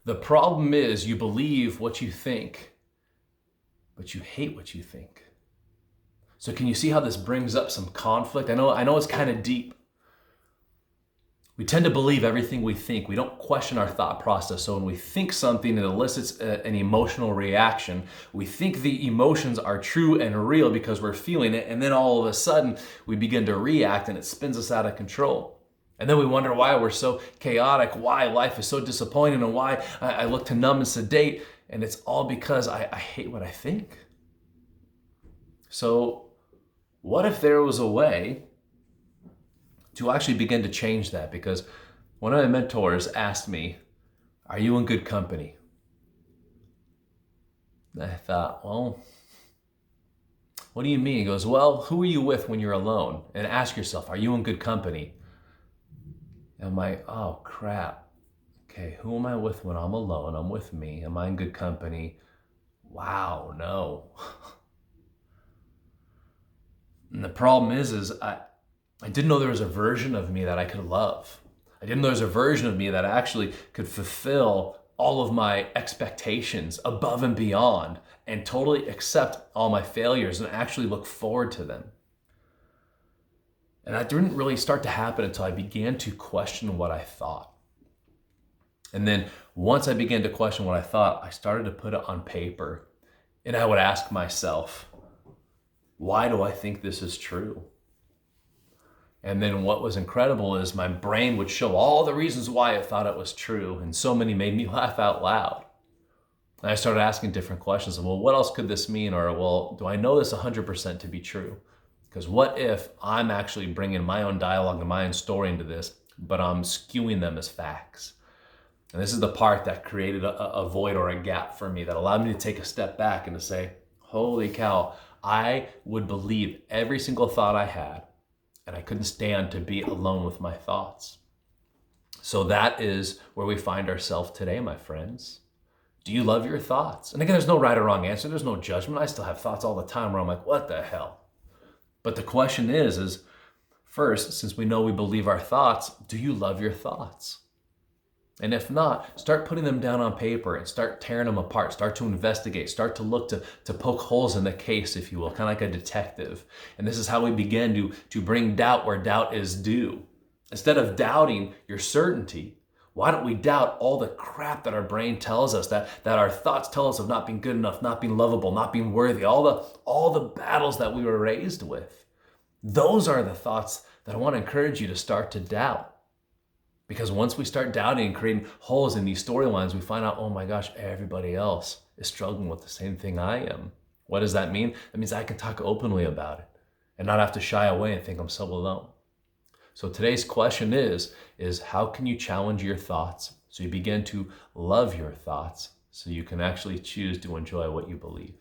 The problem is you believe what you think, but you hate what you think. So can you see how this brings up some conflict? I know it's kind of deep. We tend to believe everything we think. We don't question our thought process. So when we think something, it elicits an emotional reaction. We think the emotions are true and real because we're feeling it. And then all of a sudden, we begin to react and it spins us out of control. And then we wonder why we're so chaotic, why life is so disappointing, and why I look to numb and sedate. And it's all because I hate what I think. So what if there was a way to actually begin to change that? Because one of my mentors asked me, are you in good company? And I thought, well, what do you mean? He goes, well, who are you with when you're alone? And ask yourself, are you in good company? And I'm like, oh crap. Okay, who am I with when I'm alone? I'm with me. Am I in good company? Wow, no. And the problem is I didn't know there was a version of me that I could love. I didn't know there was a version of me that actually could fulfill all of my expectations above and beyond and totally accept all my failures and actually look forward to them. And that didn't really start to happen until I began to question what I thought. And then once I began to question what I thought, I started to put it on paper. And I would ask myself, why do I think this is true? And then what was incredible is my brain would show all the reasons why it thought it was true. And so many made me laugh out loud. And I started asking different questions. Well, what else could this mean? Or, well, do I know this 100% to be true? Because what if I'm actually bringing my own dialogue and my own story into this, but I'm skewing them as facts? And this is the part that created a void or a gap for me that allowed me to take a step back and to say, holy cow, I would believe every single thought I had. And I couldn't stand to be alone with my thoughts. So that is where we find ourselves today, my friends. Do you love your thoughts? And again, there's no right or wrong answer. There's no judgment. I still have thoughts all the time where I'm like, what the hell? But the question is first, since we know we believe our thoughts, do you love your thoughts? And if not, start putting them down on paper and start tearing them apart. Start to investigate. Start to look to poke holes in the case, if you will, kind of like a detective. And this is how we begin to bring doubt where doubt is due. Instead of doubting your certainty, why don't we doubt all the crap that our brain tells us, that our thoughts tell us of not being good enough, not being lovable, not being worthy, all the battles that we were raised with. Those are the thoughts that I want to encourage you to start to doubt. Because once we start doubting and creating holes in these storylines, we find out, oh my gosh, everybody else is struggling with the same thing I am. What does that mean? That means I can talk openly about it and not have to shy away and think I'm so alone. So today's question is how can you challenge your thoughts so you begin to love your thoughts so you can actually choose to enjoy what you believe?